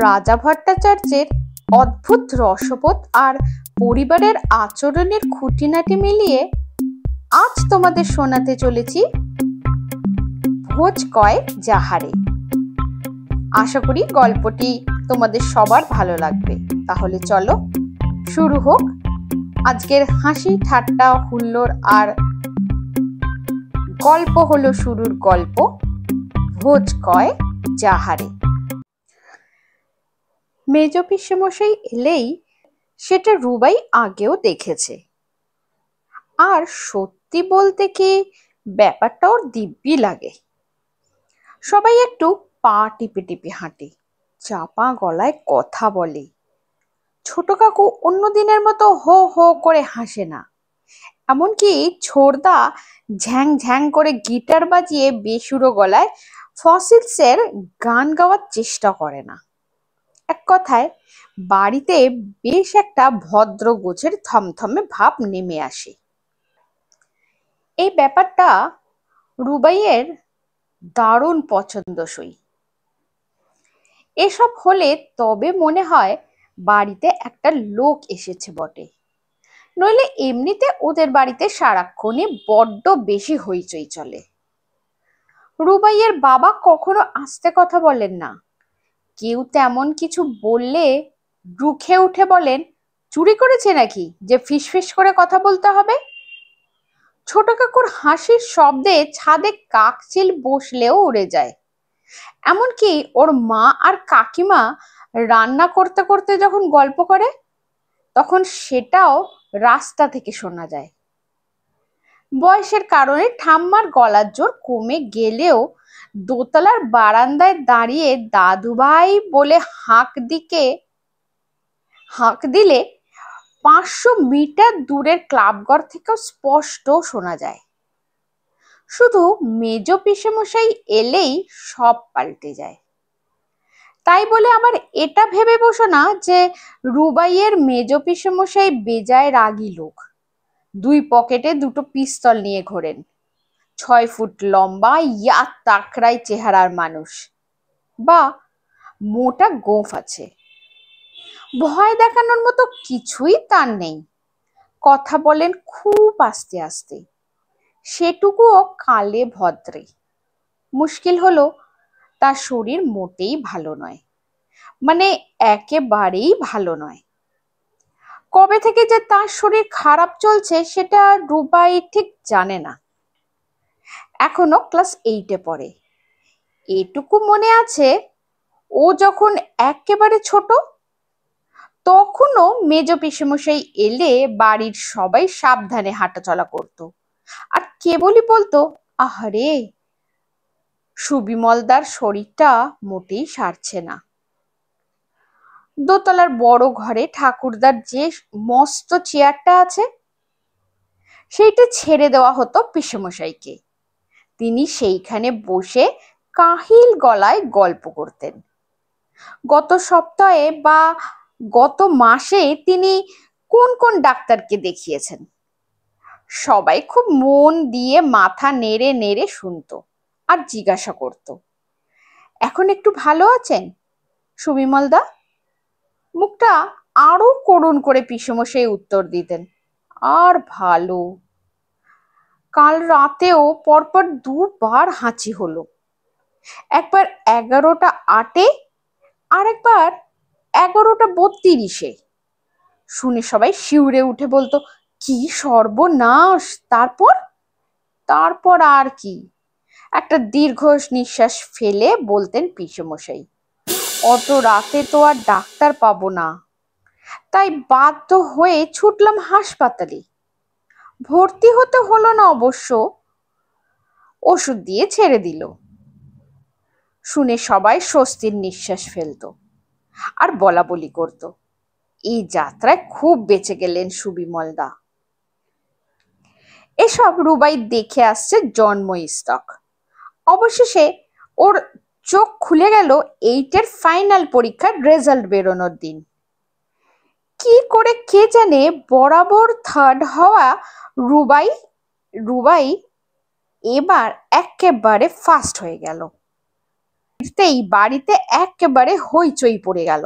রাজা ভট্টাচার্যের অদ্ভুত রসবোধ আর পরিবারের আচরণের খুঁটিনাটি মিলিয়ে আজ তোমাদের শোনাতে চলেছি ভোজ কয় যাহারে। আশা করি গল্পটি তোমাদের সবার ভালো লাগবে। তাহলে চলো শুরু হোক আজকের হাসি ঠাট্টা হুল্লোড় আর গল্প। হলো শুরুর গল্প ভোজ কয় যাহারে। মেজ পিসেমশাই এলেই সেটা রুবাই আগেও দেখেছে, আর সত্যি বলতে কি ব্যাপারটা ওর দিব্যি লাগে। সবাই একটু পা টিপে টিপে হাঁটে, চাপা গলায় কথা বলে। ছোট কাকু অন্য দিনের মতো হো হো করে হাসে না, এমনকি ছোড়দা ঝ্যাং ঝ্যাং করে গিটার বাজিয়ে বেসুরো গলায় ফসিলসের গান গাওয়ার চেষ্টা করে না। এক কথায় বাড়িতে বেশ একটা ভদ্র গোছের থমথমে ভাব নেমে আসে। এই ব্যাপারটা রুবাইয়ের দারুণ পছন্দসই। এসব হলে তবে মনে হয় বাড়িতে একটা লোক এসেছে বটে, নইলে এমনিতে ওদের বাড়িতে সারাক্ষণই বড্ড বেশি হইচই চলে। রুবাইয়ের বাবা কখনো আস্তে কথা বলেন না, কেউ তেমন কিছু বললে রুখে উঠে বলেন চুরি করেছে নাকি যে ফিসফিস করে কথা বলতে হবে। ছোট কাকুর হাসির শব্দে ছাদে কাকচিল বসলেও উড়ে যায়। এমনকি ওর মা আর কাকিমা রান্না করতে করতে যখন গল্প করে তখন সেটাও রাস্তা থেকে শোনা যায়। বয়সের কারণে ঠাম্মার গলার জোর কমে গেলেও দোতলার বারান্দায় দাঁড়িয়ে দাদুভাই বলে হাঁক দিলে 500 মিটার দূরের ক্লাবঘর থেকেও স্পষ্ট শোনা যায়। শুধু মেজ পিসেমশাই এলেই সব পাল্টে যায়। তাই বলে আবার এটা ভেবে বসো না যে রুবাইয়ের মেজ পিসেমশাই বেজায় রাগী লোক। 2 পকেটে 2টো পিস্তল নিয়ে ঘোরেন, 6 ফুট লম্বা ইয়া তাকড়াই চেহারার মানুষ, বা মোটা গোঁফ আছে। ভয় দেখানোর মতো কিছুই তার নেই। কথা বলেন খুব আস্তে আস্তে, সেটুকুও কালে ভদ্রে। মুশকিল হলো তার শরীর মোটেই ভালো নয়, মানে একেবারেই ভালো নয়। কবে থেকে যে তার শরীর খারাপ চলছে সেটা রুবাই ঠিক জানে না। এখনো ক্লাস 8-এ পড়ে। এটুকু মনে আছে, ও যখন একেবারে ছোট তখনও মেজ পিসেমশাই এলে বাড়ির সবাই সাবধানে হাঁটাচলা করত, আর কেবলই বলতো আহারে সুবিমলদার শরীরটা মোটেই সারছে না। দোতলার বড় ঘরে ঠাকুরদার যে মস্ত চেয়ারটা আছে সেইটা ছেড়ে দেওয়া হতো পিসেমশাইকে। তিনি সেইখানে বসে কাহিল গলায় গল্প করতেন। গত সপ্তাহে বা গত মাসে তিনি কোন কোন ডাক্তারকে দেখিয়েছেন। সবাই খুব মন দিয়ে মাথা নেড়ে নেড়ে শুনতো আর জিজ্ঞাসা করত, এখন একটু ভালো আছেন সুবিমলদা? মুখটা আরো করুণ করে পিসেমশাই উত্তর দিতেন, আর ভালো। কাল রাতেও পরপর 2 বার হাঁচি হলো, একবার 11টা 8-এ আর একবার 11টা 32-এ। শুনে সবাই শিউরে উঠে বলতো কি সর্বনাশ। তারপর আর কি? একটা দীর্ঘ নিঃশ্বাস ফেলে বলতেন পিসেমশাই, অত রাতে তো আর ডাক্তার পাবো না, তাই বাধ্য হয়ে ছুটলাম হাসপাতালে। ভর্তি হতে হলো না অবশ্য, ওষুধ দিয়ে ছেড়ে দিল। শুনে সবাই স্বস্তির নিঃশ্বাস ফেলতো আর বলা বলি করতো, এই যাত্রায় খুব বেঁচে গেলেন সুবিমলদা। এসব রুবাই দেখে আসছে জন্মস্তক। অবশেষে ওর চোখ খুলে গেল 8-এর ফাইনাল পরীক্ষার রেজাল্ট বেরোনোর দিন। কি করে কে জানে বরাবর 3rd হওয়া রুবাই এবার একেবারে ফার্স্ট হয়ে গেল। বাড়িতে একেবারে হইচই পড়ে গেল।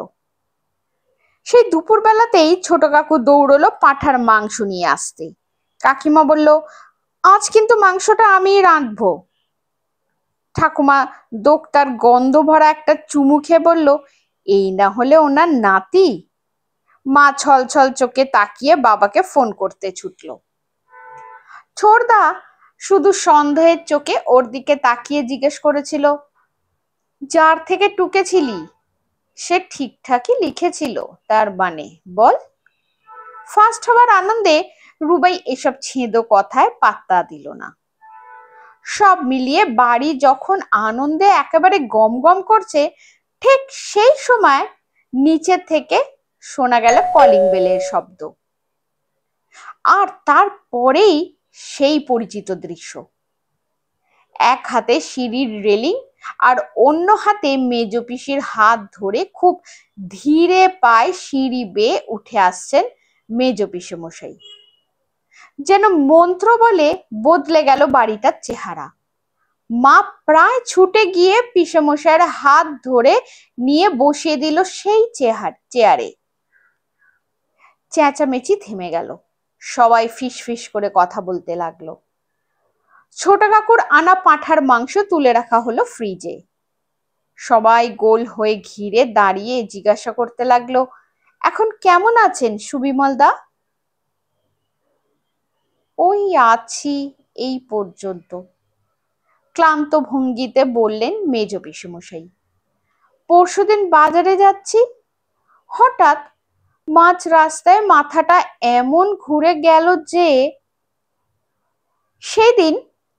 সেই দুপুর বেলাতেই ছোট কাকু দৌড়লো পাঁঠার মাংস নিয়ে আসতে। কাকিমা বলল, আজ কিন্তু মাংসটা আমিই রাঁধবো। ঠাকুমা দোক্তার গন্ধ ভরা একটা চুমু খেয়ে বলল, এই না হলে ওনার নাতি। মা ছল ছল চোখে তাকিয়ে বাবাকে ফোন করতে ছুটল। ছোড়দা শুধু সন্দেহের চোখে ওর দিকে তাকিয়ে জিজ্ঞেস করেছিল, যার থেকে টুকেছিলি সে ঠিকঠাকই লিখেছিল তার মানে বল। ফার্স্ট হওয়ার আনন্দে রুবাই এসব ছেঁদো কথায় পাত্তা দিল না। সব মিলিয়ে বাড়ি যখন আনন্দে একেবারে গম গম করছে, ঠিক সেই সময় নিচে থেকে শোনা গেল কলিং বেলের শব্দ। আর তারপরেই সেই পরিচিত দৃশ্য, এক হাতে সিঁড়ির রেলিং আর অন্য হাতে মেজ পিসির হাত ধরে খুব ধীরে পায়ে সিঁড়ি বেয়ে উঠে আসছেন মেজ পিসে মশাই। যেন মন্ত্র বলে বদলে গেল বাড়িটার চেহারা। মা প্রায় ছুটে গিয়ে পিসে মশাইয়ের হাত ধরে নিয়ে বসিয়ে দিল সেই চেয়ারে। চেঁচামেচি থেমে গেল, সবাই ফিস ফিস করে কথা বলতে লাগলো। ছোট কাকুর আনা পাঁঠার মাংস তুলে রাখা হলো ফ্রিজে। সবাই গোল হয়ে ঘিরে দাঁড়িয়ে জিজ্ঞাসা করতে লাগলো, এখন কেমন আছেন সুবিমল দা? ওই আছি এই পর্যন্ত, ক্লান্ত ভঙ্গিতে বললেন মেজ পিসেমশাই। পরশুদিন বাজারে যাচ্ছি, হঠাৎ মাঝ রাস্তায় মাথাটা এমন ঘুরে গেল যে সেদিন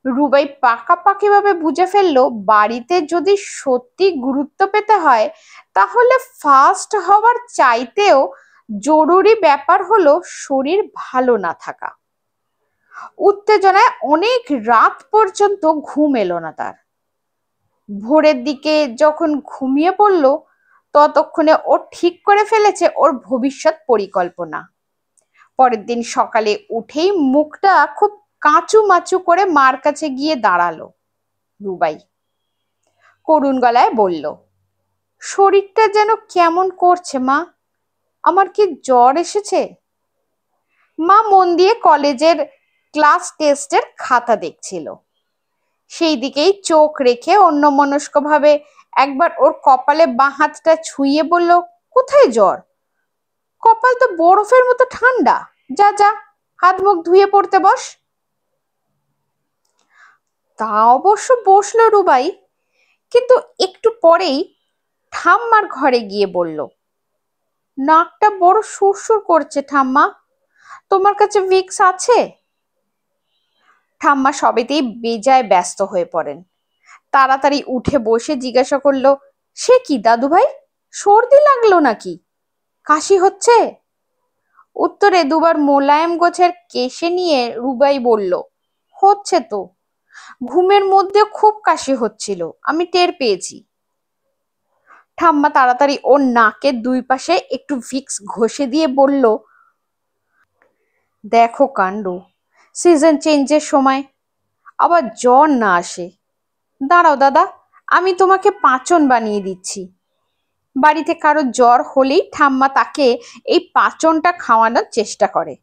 রুবাই পাকাপাকি ভাবে বুঝে ফেললো, বাড়িতে যদি সত্যি গুরুত্ব পেতে হয় তাহলে ফার্স্ট হওয়ার চাইতেও জরুরি ব্যাপার হলো শরীর ভালো না থাকা। উত্তেজনায় অনেক রাত পর্যন্ত ঘুম এলো না তার। ভোরের দিকে যখন ঘুমিয়ে পড়ল, ততক্ষণে ও ঠিক করে ফেলেছে ওর ভবিষ্যৎ পরিকল্পনা। পরের দিন সকালে উঠেই মুখটা খুব কাঁচু মাচু করে মার কাছে গিয়ে দাঁড়ালো রুবাই। করুণ গলায় বলল, শরীরটা যেন কেমন করছে মা, আমার কি জ্বর এসেছে? মা মন দিয়ে কলেজের ক্লাস টেস্টের খাতা দেখছিল। সেই দিকেই চোখ রেখে অন্যমনস্ক ভাবে একবার ওর কপালে বাঁ হাতটা ছুঁয়ে বলল, কোথায় জ্বর? কপাল তো বরফের মতো ঠান্ডা, যা যা হাত মুখ ধুয়ে পড়তে বস। তা অবশ্য বসলো রুবাই, কিন্তু একটু পরেই ঠাম্মার ঘরে গিয়ে বলল, নাকটা বড় সুরসুর করছে ঠাম্মা, তোমার কাছে ভিক্স আছে? ঠাম্মা সবেতেই বেজায় ব্যস্ত হয়ে পড়েন। তাড়াতাড়ি উঠে বসে জিজ্ঞাসা করলো, সে কি দাদু ভাই, সর্দি লাগলো নাকি? কাশি হচ্ছে? উত্তরে দুবার মোলায়েম গোছের কেশে নিয়ে রুবাই বলল, হচ্ছে তো, ঘুমের মধ্যে খুব কাশি হচ্ছিল, আমি টের পেয়েছি। ঠাম্মা তাড়াতাড়ি ওর নাকের দুই পাশে একটু ভিক্স ঘষে দিয়ে বলল, দেখো কাণ্ড, সিজন চেঞ্জের সময় আবার জ্বর না আসে। দাঁড়াও দাদা, আমি তোমাকে পাঁচন বানিয়ে দিচ্ছি। বাড়িতে কারো জ্বর হলেই ঠাম্মা তাকে এই পাঁচনটা খাওয়ানোর চেষ্টা করে।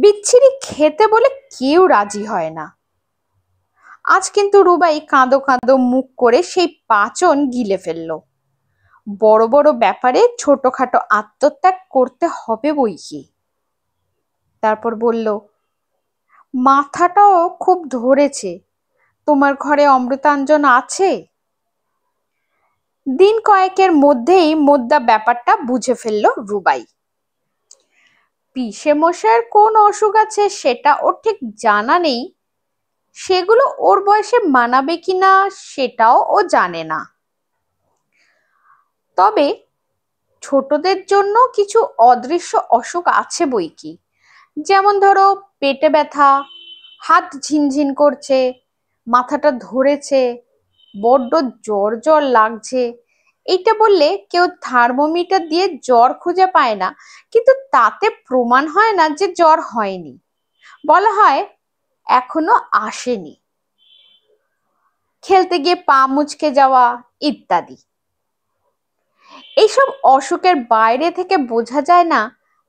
বিচ্ছিরি খেতে বলে কেউ রাজি হয় না। আজ কিন্তু রুবাই কাঁদো কাঁদো মুখ করে সেই পাঁচন গিলে ফেললো। বড় বড় ব্যাপারে ছোটখাটো আত্মত্যাগ করতে হবে বই কি। তারপর বলল, মাথাটাও খুব ধরেছে, তোমার ঘরে অমৃতাঞ্জন আছে? দিন কয়েকের মধ্যেই মোদ্দা ব্যাপারটা বুঝে ফেললো রুবাই। পিসে মশাইয়ের কোন অসুখ আছে সেটা ওর ঠিক জানা নেই, সেগুলো ওর বয়সে মানাবে কিনা সেটাও ও জানে না। তবে ছোটদের জন্য কিছু অদৃশ্য অসুখ আছে বই কি, যেমন ধরো পেটে ব্যথা, হাত ঝিনঝিন করছে, মাথাটা ধরেছে, বড্ড জ্বর জ্বর লাগছে। এইটা বললে কেউ থার্মোমিটার দিয়ে জ্বর খুঁজে পায় না, কিন্তু তাতে প্রমাণ হয় না যে জ্বর হয়নি, বলা হয় এখনো আসেনি। খেলতে গিয়ে পা মুচকে যাওয়া ইত্যাদি। এইসব অসুখের বাইরে থেকে বোঝা যায় না,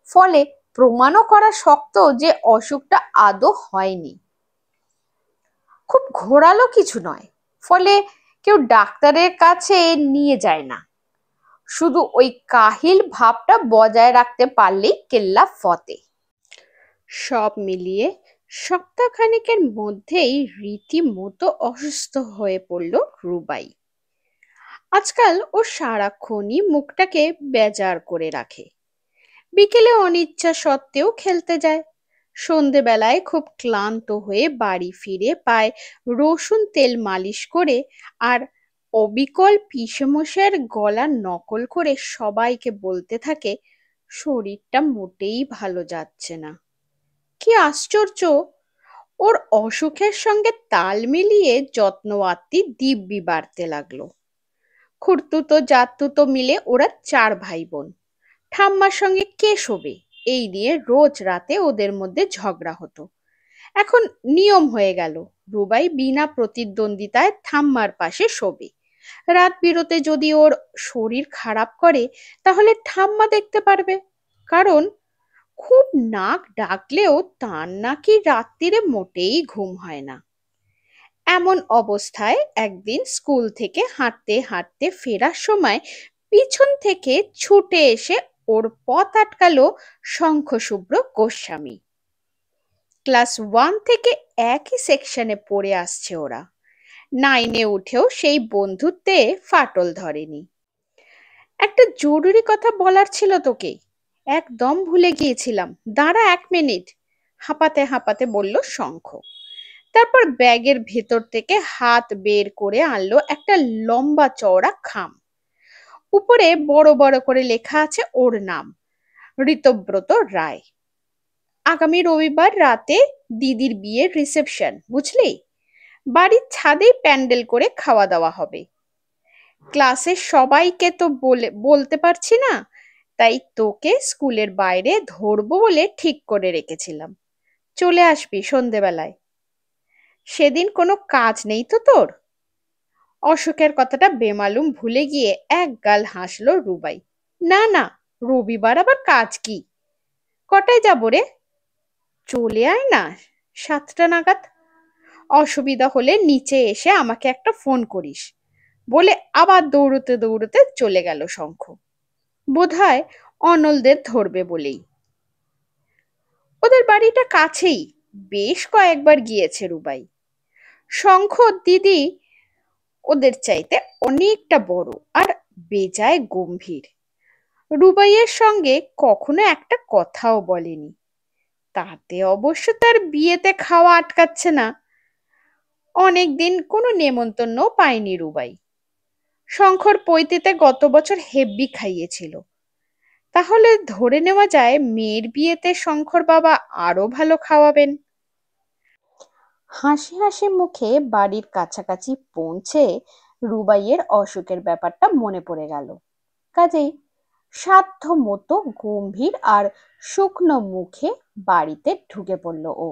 ফলে প্রমাণও করা শক্ত যে অসুখটা আদৌ হয়নি। খুব ঘোরালো কিছু নয়, ফলে কেউ ডাক্তারের কাছে নিয়ে যায় না। শুধু ওই কাহিল ভাবটা বজায় রাখতে পারলেই কেল্লা ফতে। সব মিলিয়ে সপ্তাহখানেকের মধ্যেই রীতিমতো অসুস্থ হয়ে পড়ল রুবাই। আজকাল ও সারাক্ষণই মুখটাকে বেজার করে রাখে। বিকেলে অনিচ্ছা সত্ত্বেও খেলতে যায়। সন্ধেবেলায় খুব ক্লান্ত হয়ে বাড়ি ফিরে পায়ে রসুন তেল মালিশ করে আর অবিকল পিসেমশাইয়ের গলা নকল করে সবাইকে বলতে থাকে শরীরটা মোটেই ভালো যাচ্ছে না। কি আশ্চর্য, ওর অসুখের সঙ্গে তাল মিলিয়ে যত্নআত্তি দিব্যি বাড়তে লাগলো। খুড়তুতো জাতুতো মিলে ওরা 4 ভাই বোন। ঠাম্মার সঙ্গে কে শোবে এই নিয়ে রোজ রাতে ওদের মধ্যে ঝগড়া হতো। এখন নিয়ম হয়ে গেল, রুবাই বিনা প্রতিদ্বন্দ্বিতায় ঠাম্মার পাশে শোবে। রাত বিরতে যদি ওর শরীর খারাপ করে তাহলে ঠাম্মা দেখতে পারবে, কারণ খুব নাক ডাকলেও তার নাকি রাত্রিরে মোটেই ঘুম হয় না। এমন অবস্থায় একদিন স্কুল থেকে হাঁটতে হাঁটতে ফেরার সময় পিছন থেকে ছুটে এসে ওর পথ আটকালো শঙ্খশুভ্র গোস্বামী। ক্লাস 1 থেকে একই সেকশনে পড়ে আসছে ওরা। 9-এ উঠেও সেই বন্ধুত্বে ফাটল ধরেনি। একটা জরুরি কথা বলার ছিল তোকে, একদম ভুলে গিয়েছিলাম, দাঁড়া 1 মিনিট, হাঁপাতে হাঁপাতে বলল শঙ্খ। তারপর ব্যাগের ভেতর থেকে হাত বের করে আনলো একটা লম্বা চওড়া খাম। উপরে বড় বড় করে লেখা আছে ওর নাম, ঋতব্রত রায়। আগামী রবিবার রাতে দিদির বিয়ের রিসেপশন, বুঝলি? বাড়ির ছাদেই প্যান্ডেল করে খাওয়া দাওয়া হবে। ক্লাসের সবাইকে তো বলতে পারছি না, তাই তোকে স্কুলের বাইরে ধরবো বলে ঠিক করে রেখেছিলাম। চলে আসবি সন্ধেবেলায়। সেদিন কোনো কাজ নেই তো তোর? অশোকের কথাটা বেমালুম ভুলে গিয়ে এক গাল হাসলো রুবাই। না না, রবিবার আবার কাজ কি? কটায় যাবো রে? চলে আয় না 7টা নাগাদ। অসুবিধা হলে নিচে এসে আমাকে একটা ফোন করিস, বলে আবার দৌড়তে দৌড়তে চলে গেল শঙ্খ। বোধহয় অনলদের ধরবে বলেই। ওদের বাড়িটা কাছেই, বেশ কয়েকবার গিয়েছে রুবাই। শঙ্খ দিদি ওদের চাইতে অনেকটা বড় আর বেজায় গম্ভীর। রুবাইয়ের সঙ্গে কখনো একটা কথাও বলেনি। তাতে অবশ্য তার বিয়েতে খাওয়া আটকাচ্ছে না। অনেকদিন কোনো নেমন্তন্ন পায়নি রুবাই। শঙ্কর পৈতেতে গত বছর হেব্বি খাইয়েছিল। তাহলে ধরে নেওয়া যায় মেয়ের বিয়েতে শঙ্কর বাবা আরো ভালো খাওয়াবেন। হাসি হাসি মুখে বাড়ির কাছাকাছি পৌঁছে রুবাইয়ের অসুখের ব্যাপারটা মনে পড়ে গেল। কাজেই সাধ্য মতো গম্ভীর আর শুকনো মুখে বাড়িতে ঢুকে পড়ল ও।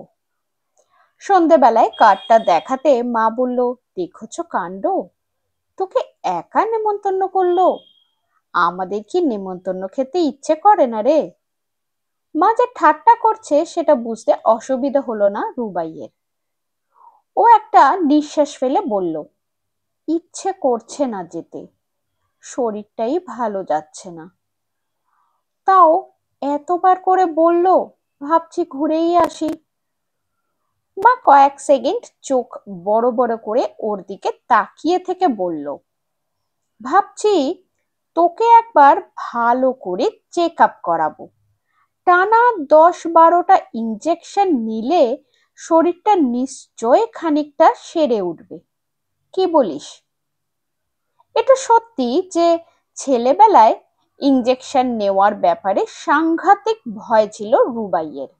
সন্ধেবেলায় কার্ডটা দেখাতে মা বলল, দেখছো কাণ্ড, তোকে একা নেমন্তন্ন করলো, আমাদের কি নেমন্তন্ন খেতে ইচ্ছে করে না রে? মা যে ঠাট্টা করছে সেটা বুঝতে অসুবিধা হলো না রুবাইয়ের। ও একটা নিঃশ্বাস ফেলে বলল, ইচ্ছে করছে না যেতে, শরীরটাই ভালো যাচ্ছে না। তাও এতবার করে বলল, ভাবছি ঘুরেই আসি। মা কয়েক সেকেন্ড চোখ বড় বড় করে ওর দিকে তাকিয়ে থেকে বলল, ভাবছি তোকে একবার ভালো করে চেক আপ করাবো। টানা 10-12টা ইঞ্জেকশন নিলে শরীরটা নিশ্চয় খানিকটা সেরে উঠবে, কি বলিস? এটা সত্যি যে ছেলেবেলায় ইঞ্জেকশন নেওয়ার ব্যাপারে সাংঘাতিক ভয় ছিল রুবাইয়ের।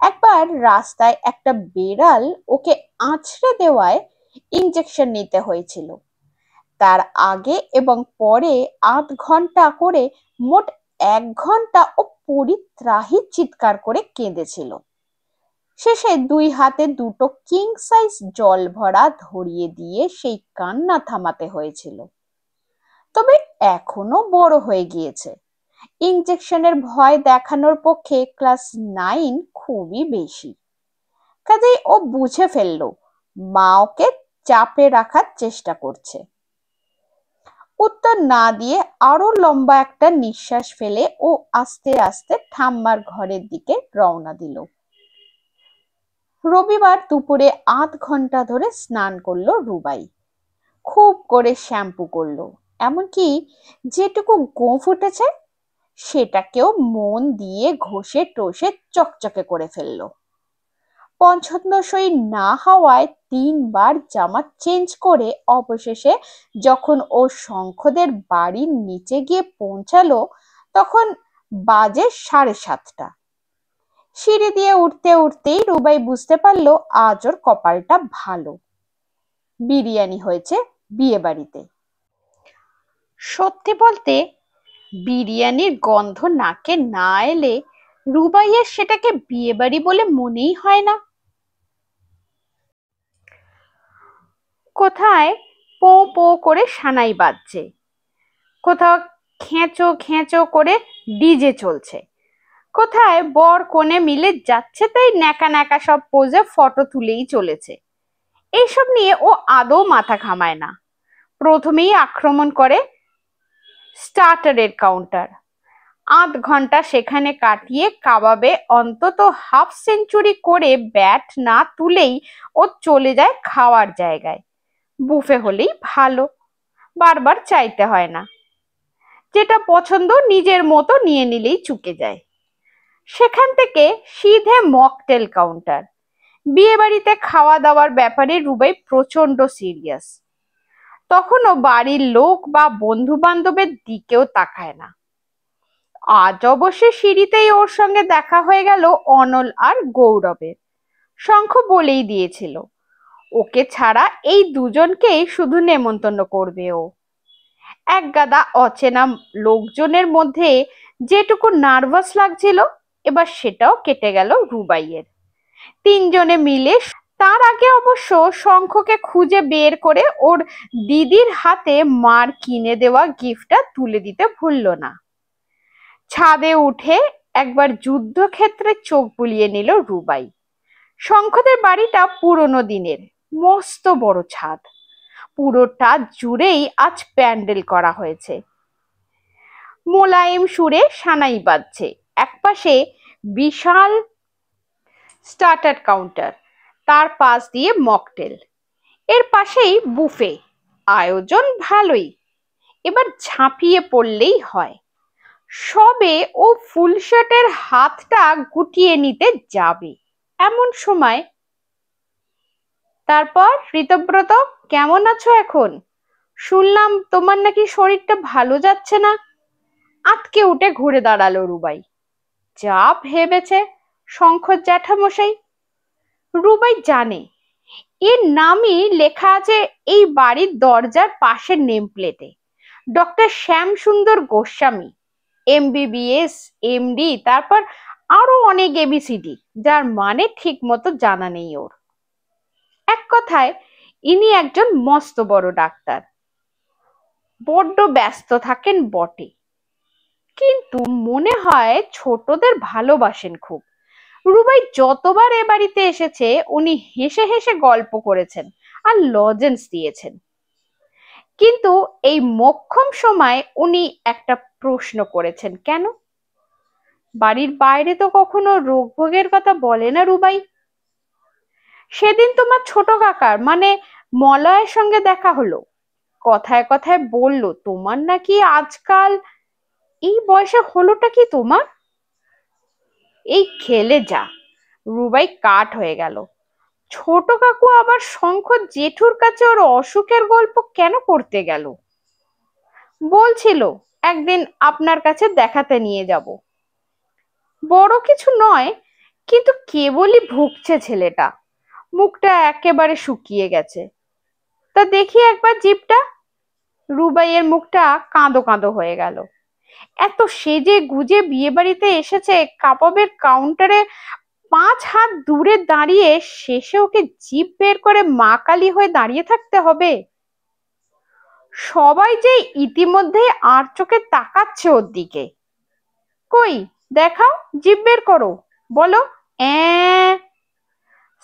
একবার রাস্তায় একটা বেড়াল ওকে আঁচড়ে দেওয়ায় ইঞ্জেকশন নিতে হয়েছিল। তার আগে এবং পরে 8 ঘন্টা করে মোট 1 ঘন্টা ও পরিত্রাহী চিৎকার করে কেঁদেছিল। শেষে দুই হাতে দুটো কিং সাইজ জল ভরা ধরিয়ে দিয়ে সেই কান্না থামাতে হয়েছিল। তবে এখনো বড় হয়ে গিয়েছে, ইনজেকশনের ভয় দেখানোর পক্ষে ক্লাস 9 খুবই বেশি। কাজেই ও বুঝে ফেললো মা ওকে চাপে রাখার চেষ্টা করছে। উত্তর না দিয়ে আরো লম্বা একটা নিঃশ্বাস ফেলে ও আস্তে আস্তে ঠাম্মার ঘরের দিকে রওনা দিল। রবিবার দুপুরে 8 ঘন্টা ধরে স্নান করলো রুবাই। খুব করে শ্যাম্পু করলো, এমনকি যেটুকু গোঁফ উঠেছে সেটাকেও মন দিয়ে ঘষে টষে চকচকে করে ফেললো। পছন্দসই না হওয়ায় 3 বার জামা চেঞ্জ করে অবশেষে যখন ও শঙ্খদের বাড়ির নিচে গিয়ে পৌঁছালো তখন বাজে 7:30। সিঁড়ি দিয়ে উঠতে উঠতেই রুবাই বুঝতে পারলো আজ ওর কপালটা ভালো, বিরিয়ানি হয়েছে বিয়ে বাড়িতে। সত্যি বলতে বিরিয়ানির গন্ধ নাকে না এলে রুবাইয়ের সেটাকে বিয়ে বাড়ি বলে মনেই হয় না। কোথায় পো পো করে সানাই বাজছে, কোথাও খেঁচো খেঁচো করে ডিজে চলছে, কোথায় বর কনে মিলে যাচ্ছে তাই ন্যাকা ন্যাকা সব পোজে ফটো তুলেই চলেছে। এইসব নিয়ে ও আদৌ মাথা ঘামায় না। প্রথমেই আক্রমণ করে স্টার্টারের কাউন্টার। 8 ঘন্টা সেখানে কাটিয়ে কাবাবে অন্তত হাফ সেঞ্চুরি করে ব্যাট না তুলেই ও চলে যায় খাওয়ার জায়গায়। বুফে হলেই ভালো, বারবার চাইতে হয় না, যেটা পছন্দ নিজের মতো নিয়ে নিলেই চুকে যায়। সেখান থেকে সিধে মকটেল কাউন্টার। বিয়ে বাড়িতে খাওয়া দাওয়ার ব্যাপারে রুবাই প্রচন্ড সিরিয়াস। তখনও বাড়ির লোক বা বন্ধু বান্ধবের দিকেও তাকায় না। আজ অবশ্য সিঁড়িতেই ওর সঙ্গে দেখা হয়ে গেল অনল আর গৌরবের। শঙ্খ বলেই দিয়েছিল ওকে ছাড়া এই দুজনকেই শুধু নেমন্তন্ন করবে ও। এক গাদা অচেনা লোকজনের মধ্যে যেটুকু নার্ভাস লাগছিল এবার সেটাও কেটে গেল রুবাইয়ের। 3 জনে মিলে, তার আগে অবশ্য শঙ্খকে খুঁজে বের করে ওর দিদির হাতে মার কিনে দেওয়া গিফটটা তুলে দিতে ভুলল না। ছাদে উঠে একবার যুদ্ধক্ষেত্রে চোখ বুলিয়ে নিল রুবাই। শঙ্খদের বাড়িটা পুরনো দিনের, মস্ত বড় ছাদ, পুরোটা জুড়েই আজ প্যান্ডেল করা হয়েছে। মোলায়েম সুরে সানাই বাজছে। একপাশে বিশাল স্টার্টার কাউন্টার, তার পাশ দিয়ে মকটেল, এর পাশেই বুফে। আয়োজন ভালোই, এবার ঝাঁপিয়ে পড়লেই হয়। সবে ও ফুল শার্টের হাতটা গুটিয়ে নিতে যাবে এমন সময়, তারপর ঋতব্রত কেমন আছো এখন? শুনলাম তোমার নাকি শরীরটা ভালো যাচ্ছে না। আঁতকে উঠে ঘুরে দাঁড়ালো রুবাই। যা ভেবেছে শঙ্কর জ্যাঠামশাই। রুবাই জানে এর নামই লেখা আছে এই বাড়ির দরজার পাশের নেম প্লেটে, ডক্টর শ্যাম সুন্দর গোস্বামী, MBBS, MD, তারপর আরো অনেক ABCD, যার মানে ঠিক মতো জানা নেই ওর। এক কথায় ইনি একজন মস্ত বড় ডাক্তার। বড্ড ব্যস্ত থাকেন বটে, কিন্তু মনে হয় ছোটদের ভালোবাসেন খুব। রুবাই যতবার এ বাড়িতে এসেছে উনি হেসে হেসে গল্প করেছেন আর লজেন্স দিয়েছেন। কিন্তু এই মোক্ষম সময় উনি একটা প্রশ্ন করেছেন, কেন? বাড়ির বাইরে তো কখনো রোগ ভোগের কথা বলে না রুবাই। সেদিন তোমার ছোট কাকার মানে মলয়ের সঙ্গে দেখা হলো, কথায় কথায় বলল তোমার নাকি আজকাল, এই বয়সে হলোটা কি তোমার? এই খেলে যা। রুবাই কাঠ হয়ে গেল। ছোট কাকু আবার শঙ্খ জেঠুর কাছে ওর অসুখের গল্প কেন করতে গেল? বলছিল একদিন আপনার কাছে দেখাতে নিয়ে যাব। বড় কিছু নয়, কিন্তু কেবলই ভুগছে ছেলেটা, মুখটা একেবারে শুকিয়ে গেছে। তা দেখি একবার জিভটা। রুবাইয়ের মুখটা কাঁদো কাঁদো হয়ে গেল। এত সেজে গুজে বিয়ে বাড়িতে এসেছে, কাবাবের কাউন্টারে 5 হাত দূরে দাঁড়িয়ে শেষে ওকে জিভ বের করে মা কালী হয়ে দাঁড়িয়ে থাকতে হবে? সবাই যে ইতিমধ্যে আর চোখে তাকাচ্ছে ওর দিকে। কই দেখাও, জিভ বের করো, বলো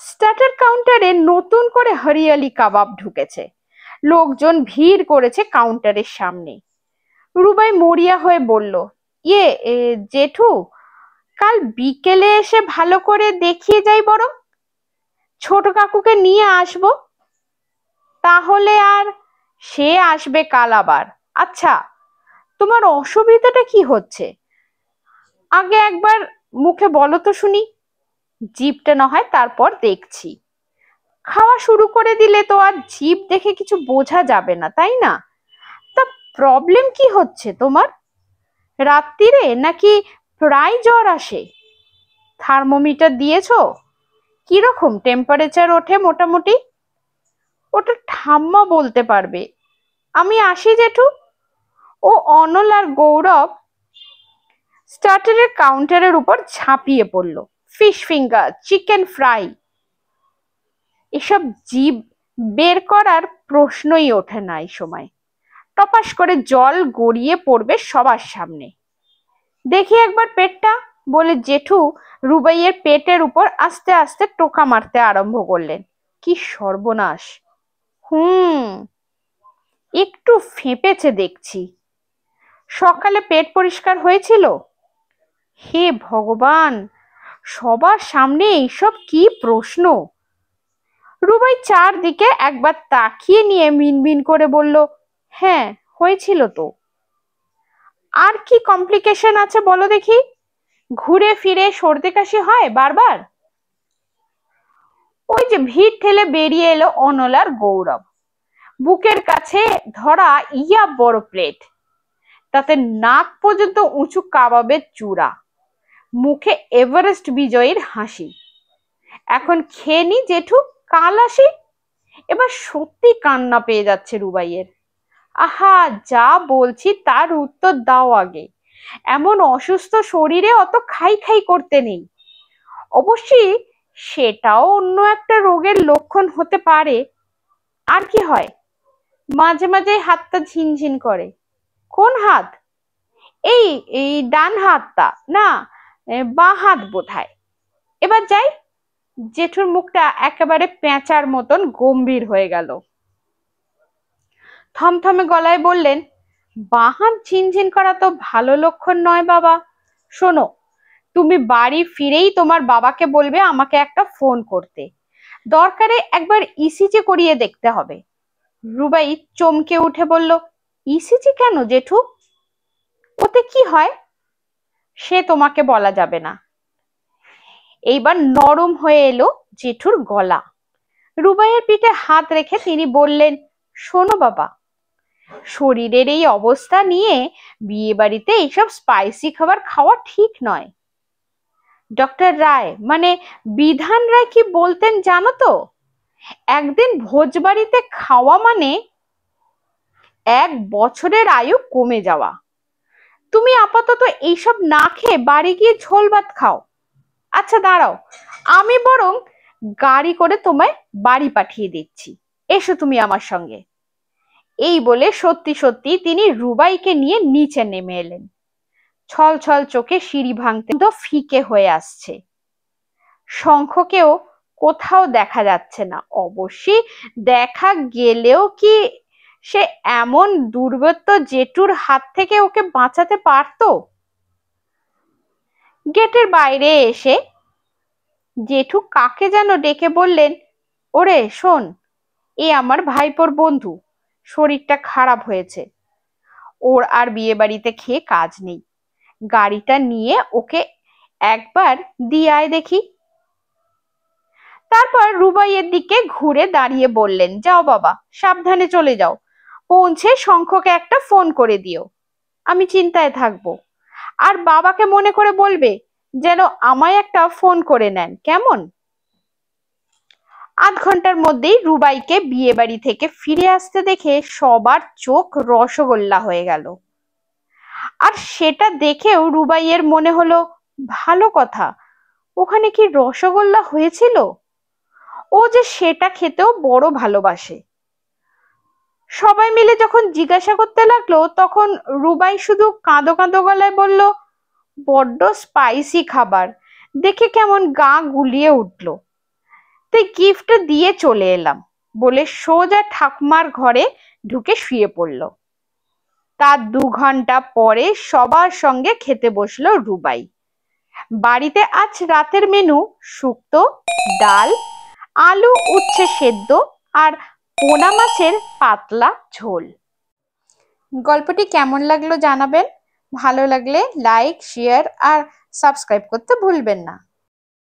স্টার্টার কাউন্টারে নতুন করে হরিয়ালি কাবাব ঢুকেছে। লোকজন ভিড় করেছে কাউন্টারের সামনে। রুবাই মরিয়া হয়ে বলল, জেঠু, কাল বিকেলে এসে ভালো করে দেখিয়ে যাই, বরং ছোট কাকুকে নিয়ে আসবো। তাহলে আর সে আসবে কাল আবার। আচ্ছা, তোমার অসুবিধাটা কি হচ্ছে আগে একবার মুখে বলো তো শুনি। জিভটা না হয় তারপর দেখছি। খাওয়া শুরু করে দিলে তো আর জিভ দেখে কিছু বোঝা যাবে না, তাই না? তা প্রবলেম কি হচ্ছে তোমার? রাত্রিরে নাকি প্রায় জ্বর আসে? থার্মোমিটার দিয়েছো? কিরকম টেম্পারেচার ওঠে মোটামুটি? ওটা ঠাম্মা বলতে পারবে। আমি আসি জেঠু। ও অনল আর গৌরব স্টার্টারের কাউন্টারের উপর ঝাঁপিয়ে পড়ল। ফিশ ফিঙ্গার, চিকেন ফ্রাই, এসব জিভ বের করার প্রশ্নই ওঠে না এই সময়। টপাস করে জল গড়িয়ে পড়বে সবার সামনে। দেখি একবার পেটটা, বলে জেঠু রুবাইয়ের পেটের উপর আস্তে আস্তে টোকা মারতে আরম্ভ করলেন। কি সর্বনাশ! একটু ফেঁপেছে দেখছি। সকালে পেট পরিষ্কার হয়েছিল? হে ভগবান, সবার সামনে এইসব কি প্রশ্ন! রুবাই চারদিকে একবার তাকিয়ে নিয়ে মিনমিন করে বলল, হ্যাঁ হয়েছিল তো। আর কি কমপ্লিকেশন আছে বলো দেখি? ঘুরে ফিরে সর্দি কাশি হয় বারবার? ওই যে ভিড় ঠেলে বেরিয়ে এলো অনল আর গৌরব। বুকের কাছে ধরা ইয়া বড় প্লেট, তাতে নাক পর্যন্ত উঁচু কাবাবের চূড়া, মুখে এভারেস্ট বিজয়ীর হাসি। এখন খেয়ে নি জেঠু, কাল আসি। এবার সত্যি কান্না পেয়ে যাচ্ছে রুবাইয়ের। আহা, যা বলছি তার উত্তর দাও আগে। এমন অসুস্থ শরীরে অত খাই খাই করতে নেই। অবশ্যই সেটাও অন্য একটা রোগের লক্ষণ হতে পারে। আর কি হয়? মাঝে মাঝে হাতটা ঝিনঝিন করে। কোন হাত? এই এই ডান হাতটা না, বাঁ হাত বোধহয়। এবার যাই। জেঠুর মুখটা একেবারে পেঁচার মতন গম্ভীর হয়ে গেল। থমথমে গলায় বললেন, বাঁ হাত ঝিনঝিন করা তো ভালো লক্ষণ নয় বাবা। শোনো, তুমি বাড়ি ফিরেই তোমার বাবাকে বলবে আমাকে একটা ফোন করতে। দরকারে একবার ইসিজি করিয়ে দেখতে হবে। রুবাই চমকে উঠে বলল, ইসিজি কেন জেঠু? ওতে কি হয়? সে তোমাকে বলা যাবে না। এইবার নরম হয়ে এলো জেঠুর গলা। রুবাইয়ের পিঠে হাত রেখে তিনি বললেন, শোনো বাবা, শরীরের এই অবস্থা নিয়ে বিয়ে বাড়িতে এইসব স্পাইসি খাবার খাওয়া ঠিক নয়। ডক্টর রায়, মানে বিধান রায় কি বলতেন জানো তো? একদিন ভোজবাড়িতে খাওয়া মানে 1 বছরের আয়ু কমে যাওয়া। তুমি আপাতত এইসব না খেয়ে বাড়ি গিয়ে ঝোল ভাত খাও। আচ্ছা দাঁড়াও, আমি বরং গাড়ি করে তোমায় বাড়ি পাঠিয়ে দিচ্ছি, এসো তুমি আমার সঙ্গে। এই বলে সত্যি সত্যি তিনি রুবাইকে নিয়ে নিচে নেমে এলেন। ছল ছল চোখে সিঁড়ি ভাঙতে ফিকে হয়ে আসছে। শঙ্খকেও কোথাও দেখা যাচ্ছে না। অবশ্যই দেখা গেলেও কি সে এমন দুর্বৃত্ত জেঠুর হাত থেকে ওকে বাঁচাতে পারতো? গেটের বাইরে এসে জেঠু কাকে যেন ডেকে বললেন, ওরে শোন, এ আমার ভাইপোর বন্ধু, শরীরটা খারাপ হয়েছে, ওর আর বিয়ে বাড়িতে খেয়ে কাজ নেই, গাড়িটা নিয়ে ওকে একবার দিয়ে আয় দেখি। তারপর রুবাইয়ের দিকে ঘুরে দাঁড়িয়ে বললেন, যাও বাবা, সাবধানে চলে যাও, পৌঁছে শঙ্খকে একটা ফোন করে দিও, আমি চিন্তায় থাকবো। আর বাবাকে মনে করে বলবে যেন আমায় একটা ফোন করে নেন, কেমন? 8 ঘন্টার মধ্যেই রুবাইকে বিয়ে বাড়ি থেকে ফিরে আসতে দেখে সবার চোখ রসগোল্লা হয়ে গেল। আর সেটা দেখেও রুবাইয়ের মনে হলো, ভালো কথা, ওখানে কি রসগোল্লা হয়েছিল? ও যে সেটা খেতেও বড় ভালোবাসে। সবাই মিলে যখন জিজ্ঞাসা করতে লাগলো তখন রুবাই শুধু কাঁদো কাঁদো গলায় বলল, বড্ড স্পাইসি খাবার, দেখে কেমন গা গুলিয়ে উঠলো, তাই গিফট দিয়ে চলে এলাম বলে সোজা ঠাকুমার ঘরে ঢুকে শুয়ে পড়ল। তার 2 ঘন্টা পরে সবার সঙ্গে খেতে বসলো রুবাই। বাড়িতে আজ রাতের মেনু শুক্তো, ডাল, আলু উচ্ছে সেদ্ধ আর পোনা মাছের পাতলা ঝোল। গল্পটি কেমন লাগলো জানাবেন। ভালো লাগলে লাইক, শেয়ার আর সাবস্ক্রাইব করতে ভুলবেন না।